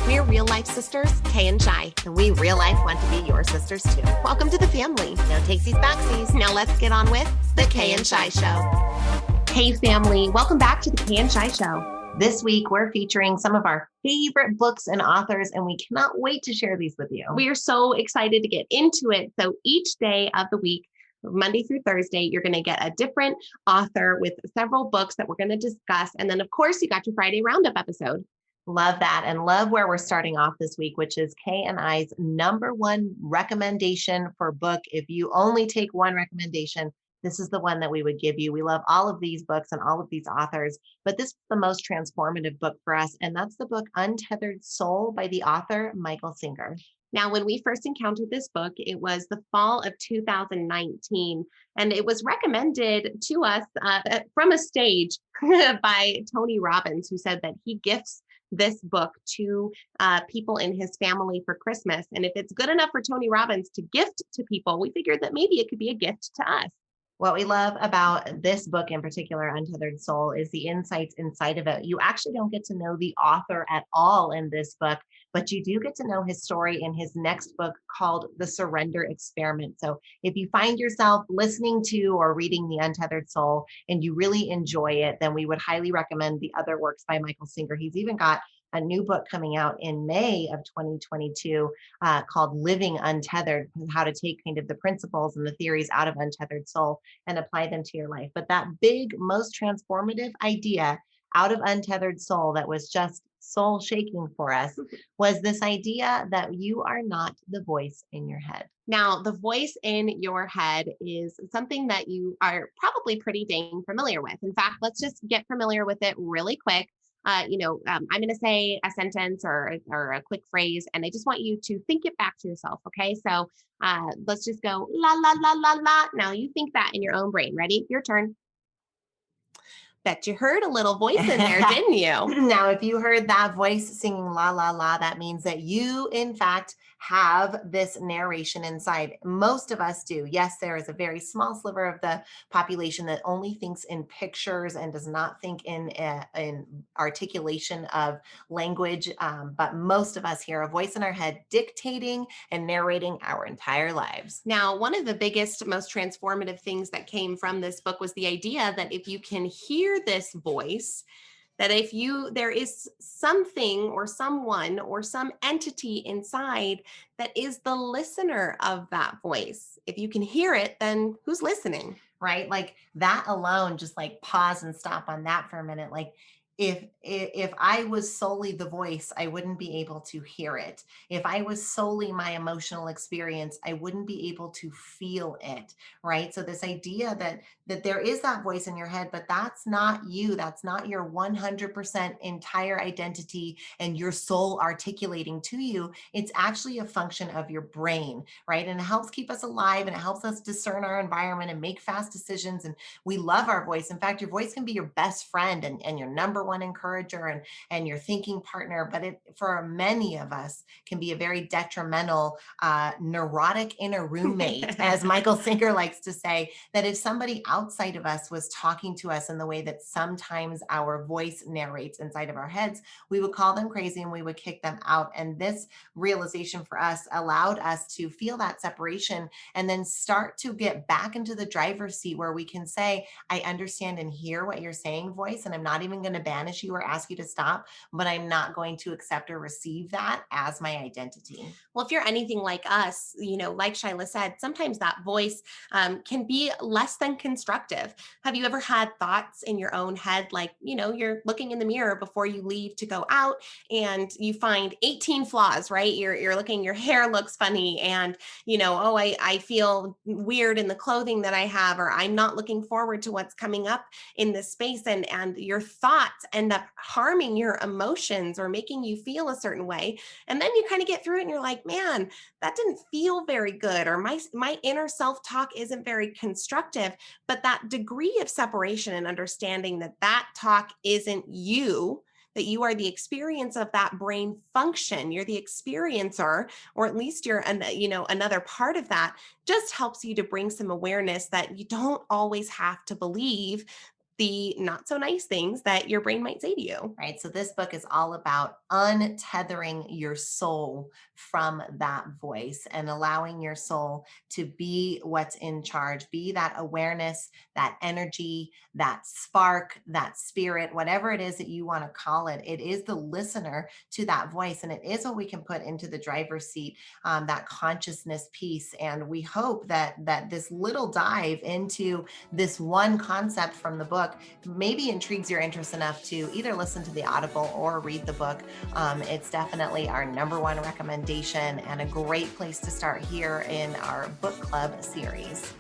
We're real life sisters, Kay and Shi, and we real life want to be your sisters too. Welcome to the family. No takesies backsies. Now let's get on with the Kay and Shi Show. Hey family, welcome back to the Kay and Shi Show. This week we're featuring some of our favorite books and authors, and we cannot wait to share these with you. We are so excited to get into it. So each day of the week, Monday through Thursday, you're going to get a different author with several books that we're going to discuss. And then, of course, you got your Friday Roundup episode. Love that, and love where we're starting off this week, which is Kay and I's number one recommendation for book. If you only take one recommendation, this is the one that we would give you. We love all of these books and all of these authors, but this is the most transformative book for us, and that's the book Untethered Soul by the author Michael Singer. Now, when we first encountered this book, it was the fall of 2019, and it was recommended to us from a stage by Tony Robbins, who said that he gifts this book to people in his family for Christmas. And if it's good enough for Tony Robbins to gift to people, we figured that maybe it could be a gift to us. What we love about this book in particular, Untethered Soul, is the insights inside of it. You actually don't get to know the author at all in this book, but you do get to know his story in his next book called The Surrender Experiment. So if you find yourself listening to or reading The Untethered Soul and you really enjoy it, then we would highly recommend the other works by Michael Singer. He's even got a new book coming out in May of 2022 called Living Untethered, how to take kind of the principles and the theories out of Untethered Soul and apply them to your life. But that big, most transformative idea out of Untethered Soul that was just soul shaking for us was this idea that you are not the voice in your head. Now, the voice in your head is something that you are probably pretty dang familiar with. In fact, let's just get familiar with it really quick. I'm going to say a sentence or a quick phrase, and I just want you to think it back to yourself. Okay. So let's just go la, la, la, la, la. Now you think that in your own brain. Ready? Your turn. Bet you heard a little voice in there, didn't you? Now, if you heard that voice singing la, la, la, that means that you, in fact, have this narration inside. Most of us do. Yes, there is a very small sliver of the population that only thinks in pictures and does not think in articulation of language. But most of us hear a voice in our head dictating and narrating our entire lives. Now, one of the biggest, most transformative things that came from this book was the idea that if you can hear this voice, that there is something or someone or some entity inside that is the listener of that voice. If you can hear it, then who's listening? Right? Like that alone, just like pause and stop on that for a minute. Like if I was solely the voice, I wouldn't be able to hear it. If I was solely my emotional experience, I wouldn't be able to feel it, right? So this idea that there is that voice in your head, but that's not you. That's not your 100% entire identity and your soul articulating to you. It's actually a function of your brain, right? And it helps keep us alive and it helps us discern our environment and make fast decisions. And we love our voice. In fact, your voice can be your best friend and your number one encourager and your thinking partner, but it for many of us can be a very detrimental neurotic inner roommate, as Michael Singer likes to say, that if somebody outside of us was talking to us in the way that sometimes our voice narrates inside of our heads, we would call them crazy and we would kick them out. And this realization for us allowed us to feel that separation and then start to get back into the driver's seat where we can say, I understand and hear what you're saying, voice, and I'm not even going to banish you or ask you to stop, but I'm not going to accept or receive that as my identity. Well, if you're anything like us, like Shyla said, sometimes that voice can be less than constructive. Have you ever had thoughts in your own head, like, you're looking in the mirror before you leave to go out and you find 18 flaws, right? You're looking, your hair looks funny and, oh, I feel weird in the clothing that I have, or I'm not looking forward to what's coming up in this space. And your thoughts end up harming your emotions or making you feel a certain way. And then you kind of get through it and you're like, man, that didn't feel very good. Or my inner self-talk isn't very constructive. But that degree of separation and understanding that talk isn't you, that you are the experience of that brain function, you're the experiencer, or at least you're another part of that, just helps you to bring some awareness that you don't always have to believe the not so nice things that your brain might say to you. Right. So this book is all about untethering your soul from that voice and allowing your soul to be what's in charge, be that awareness, that energy, that spark, that spirit, whatever it is that you want to call it. It is the listener to that voice. And it is what we can put into the driver's seat, that consciousness piece. And we hope that this little dive into this one concept from the book maybe intrigues your interest enough to either listen to the Audible or read the book. It's definitely our number one recommendation and a great place to start here in our book club series.